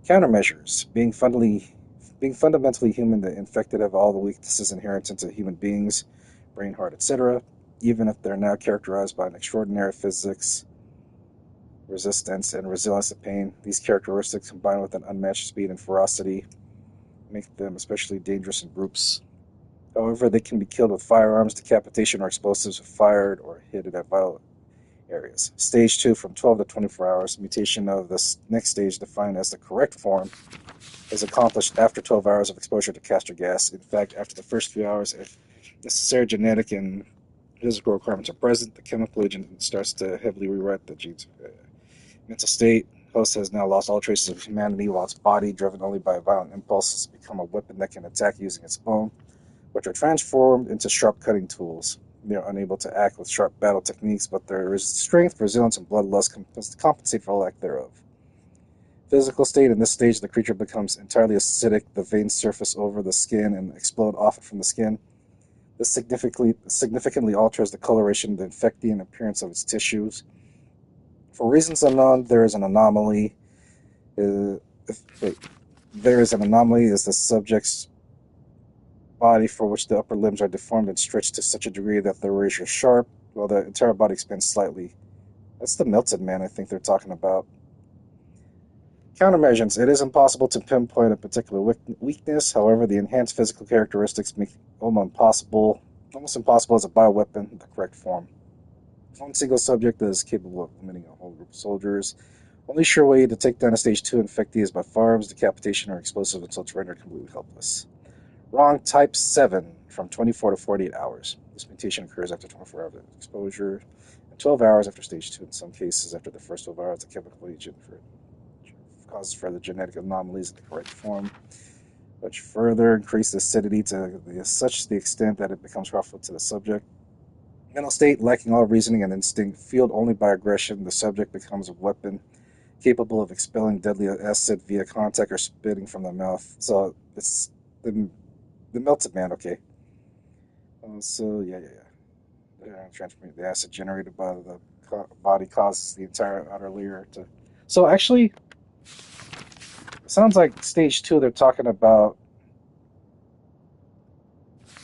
Countermeasures. Being fundamentally human, the infected have all the weaknesses inherent into human beings, brain, heart, etc., even if they're now characterized by an extraordinary physics, resistance, and resilience to pain. These characteristics, combined with an unmatched speed and ferocity, make them especially dangerous in groups. However, they can be killed with firearms, decapitation, or explosives if fired or hit at vital areas. Stage 2, from 12 to 24 hours. Mutation of this next stage, defined as the correct form, is accomplished after 12 hours of exposure to castor gas. In fact, after the first few hours, if necessary genetic and physical requirements are present, the chemical agent starts to heavily rewrite the gene's mental state. Host has now lost all traces of humanity, while its body, driven only by violent impulses, has become a weapon that can attack using its bone, which are transformed into sharp cutting tools. They are unable to act with sharp battle techniques, but their strength, resilience, and bloodlust compensate for lack thereof. Physical state. In this stage, the creature becomes entirely acidic. The veins surface over the skin and explode off from the skin. This significantly alters the coloration, the infecting, and appearance of its tissues. For reasons unknown, there is an anomaly. There is an anomaly is the subject's body, for which the upper limbs are deformed and stretched to such a degree that the razor is sharp, while the entire body expands slightly. That's the melted man I think they're talking about. Countermeasures. It is impossible to pinpoint a particular weakness. However, the enhanced physical characteristics make it almost impossible as a bioweapon, the correct form. One single subject is capable of eliminating a whole group of soldiers. Only sure way to take down a stage 2 infectee is by firearms, decapitation, or explosive until it's rendered completely helpless. Wrong type 7, from 24 to 48 hours. This mutation occurs after 24 hours of exposure, and 12 hours after stage 2. In some cases, after the first 12 hours, the chemical agent causes further genetic anomalies in the correct form, which further increase the acidity to such the extent that it becomes harmful to the subject. Mental state, lacking all reasoning and instinct, fueled only by aggression, the subject becomes a weapon capable of expelling deadly acid via contact or spitting from the mouth. So it's the melted man, okay. Transferring the acid generated by the body causes the entire outer layer to... So actually, it sounds like stage 2 they're talking about...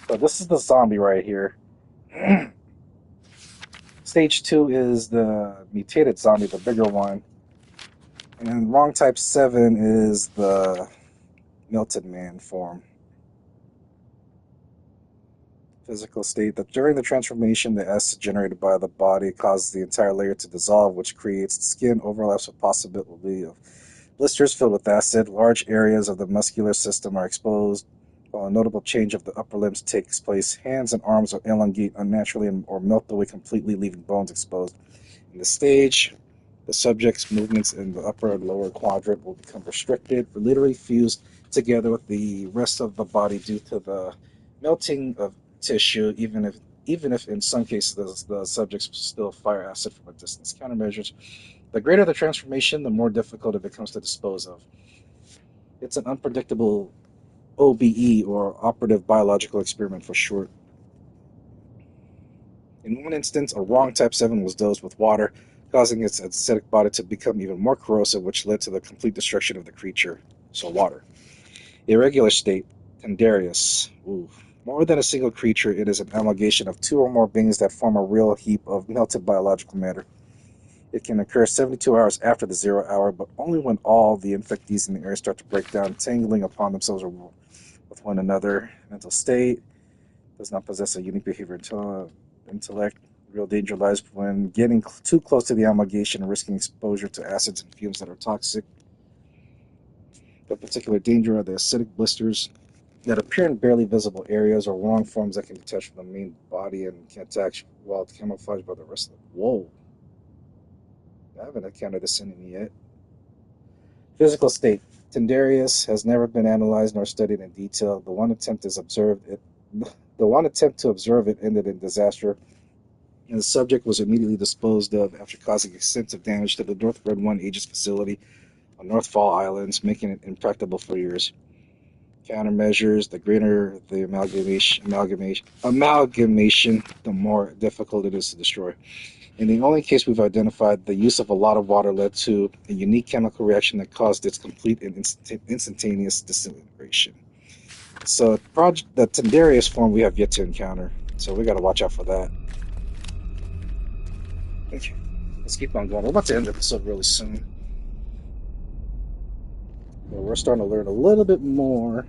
So this is the zombie right here. Stage 2 is the mutated zombie, the bigger one. And wrong type 7 is the melted man form. Physical state. That during the transformation, the acid generated by the body causes the entire layer to dissolve, which creates the skin overlaps with possibility of blisters filled with acid. Large areas of the muscular system are exposed, while a notable change of the upper limbs takes place. Hands and arms will elongate unnaturally or melt away completely, leaving bones exposed. In the stage, the subject's movements in the upper and lower quadrant will become restricted, or literally fused together with the rest of the body due to the melting of tissue, even if in some cases the subjects still fire acid from a distance. Countermeasures. The greater the transformation, the more difficult it becomes to dispose of. It's an unpredictable OBE, or operative biological experiment for short. In one instance, a wrong type 7 was dosed with water, causing its acidic body to become even more corrosive, which led to the complete destruction of the creature. So water. Irregular state, Tendarius. More than a single creature, it is an amalgamation of 2 or more beings that form a real heap of melted biological matter. It can occur 72 hours after the 0 hour, but only when all the infectees in the area start to break down, tangling upon themselves with one another. Mental state. Does not possess a unique behavior intellect. Real danger lies when getting too close to the amalgamation and risking exposure to acids and fumes that are toxic. The particular danger are the acidic blisters that appear in barely visible areas, or wrong forms that can detach from the main body and can attack while camouflaged by the rest of them. Whoa. I haven't encountered this enemy yet. Physical state. Tendarius has never been analyzed nor studied in detail. The one attempt to observe it ended in disaster, and the subject was immediately disposed of after causing extensive damage to the North Red 1 Aegis facility on North Fall Islands, making it impracticable for years. Countermeasures. The greater the amalgamation, the more difficult it is to destroy. In the only case we've identified, the use of a lot of water led to a unique chemical reaction that caused its complete and instantaneous disintegration. So the Tendarius form we have yet to encounter, so we got to watch out for that. Okay, let's keep on going. We're about to end the episode really soon. Well, we're starting to learn a little bit more.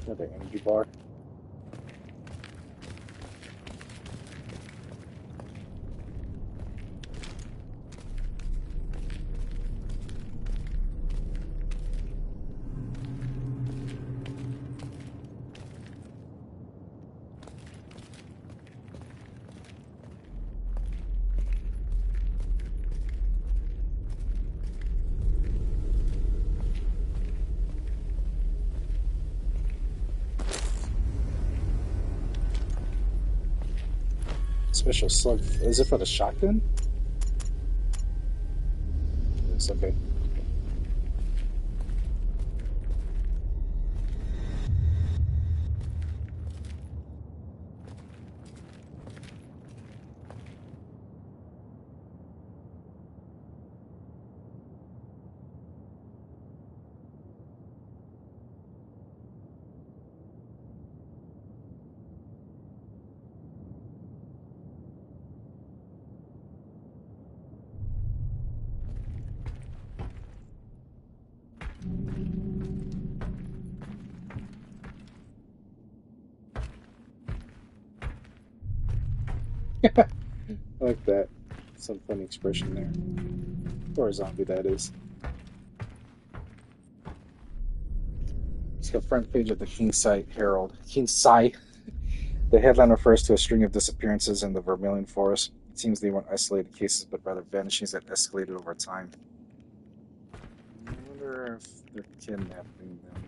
Another energy bar. Special slug. Is it for the shotgun? It's okay. I like that. Some funny expression there. For a zombie, that is. It's the front page of the Kingsight Herald. Kingsight. The headline refers to a string of disappearances in the Vermilion Forest. It seems they weren't isolated cases, but rather vanishings that escalated over time. I wonder if they're kidnapping them.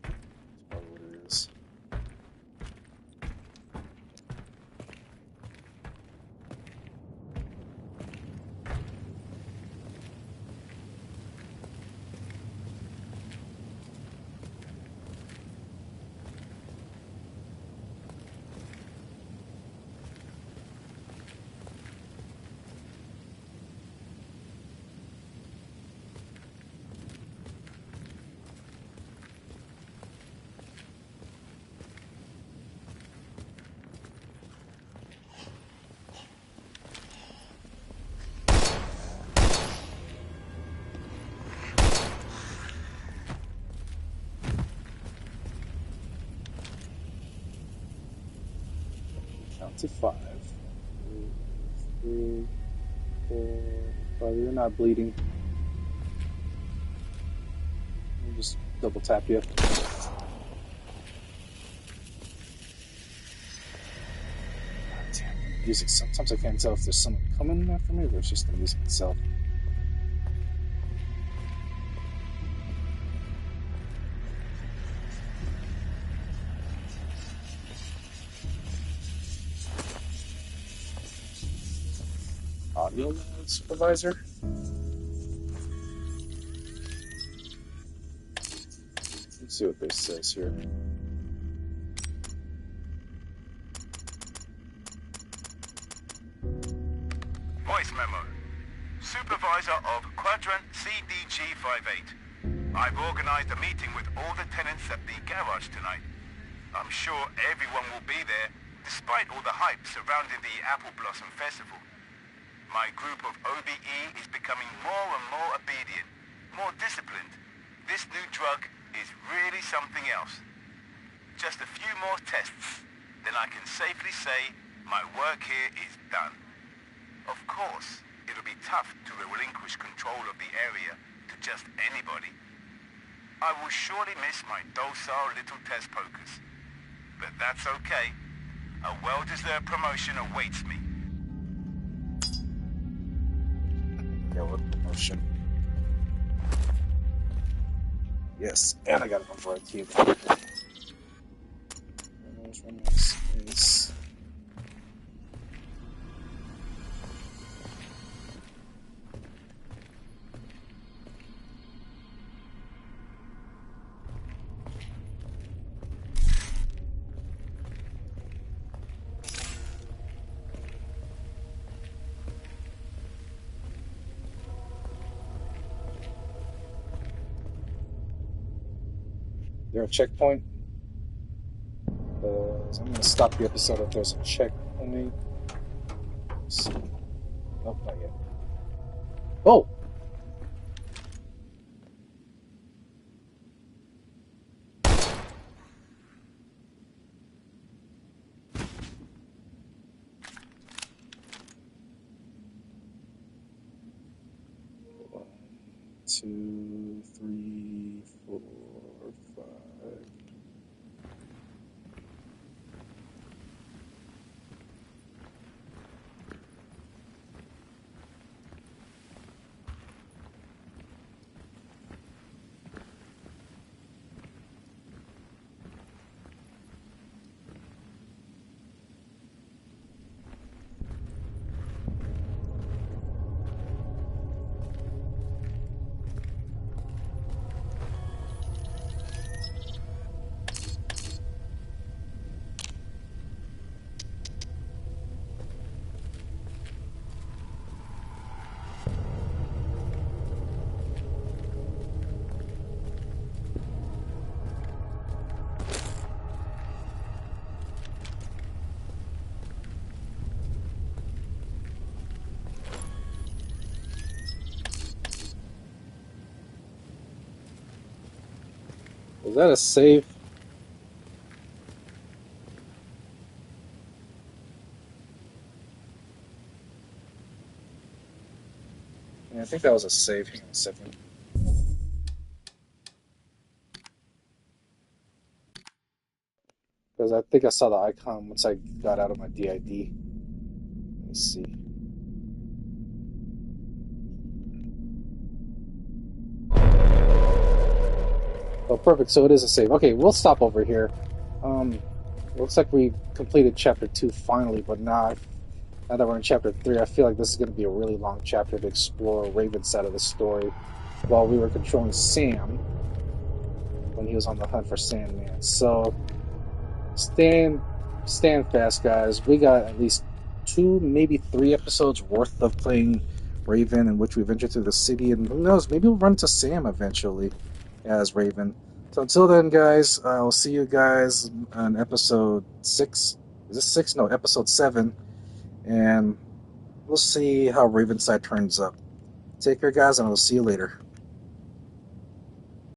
That's probably what it is. To 5. 2, 3, 4, 5. You're not bleeding. I'll just double tap you. Damn, music. Sometimes I can't tell if there's someone coming after me or it's just the music itself. Audio supervisor. Let's see what this says here. Voice memo. Supervisor of Quadrant CDG-58. I've organized a meeting with all the tenants at the garage tonight. I'm sure everyone will be there, despite all the hype surrounding the Apple Blossom Festival. My group of OBE is becoming more and more obedient, more disciplined. This new drug is really something else. Just a few more tests, then I can safely say my work here is done. Of course, it'll be tough to relinquish control of the area to just anybody. I will surely miss my docile little test pokers. But that's okay. A well-deserved promotion awaits me. Yeah, what promotion? Yes, and I got it on for a cube. Space. there a checkpoint? I'm going to stop the episode if there's a checkpoint. Let's see. Nope, not yet. Oh! One, two, three, four, five. Was that a save? Yeah, I think that was a save. Hang on a second. Because I think I saw the icon once I got out of my DID. Let me see. Oh, perfect. So it is a save. Okay, we'll stop over here. Looks like we completed chapter 2 finally, but now that we're in chapter 3, I feel like this is going to be a really long chapter to explore Raven's side of the story while we were controlling Sam when he was on the hunt for Sandman. So stand fast, guys. We got at least 2, maybe 3 episodes worth of playing Raven in which we venture through the city, and who knows, maybe we'll run into Sam eventually as Raven. So until then, guys, I'll see you guys on episode 6. Is this 6? No, episode 7. And we'll see how Ravenside turns up. Take care, guys, and I'll see you later.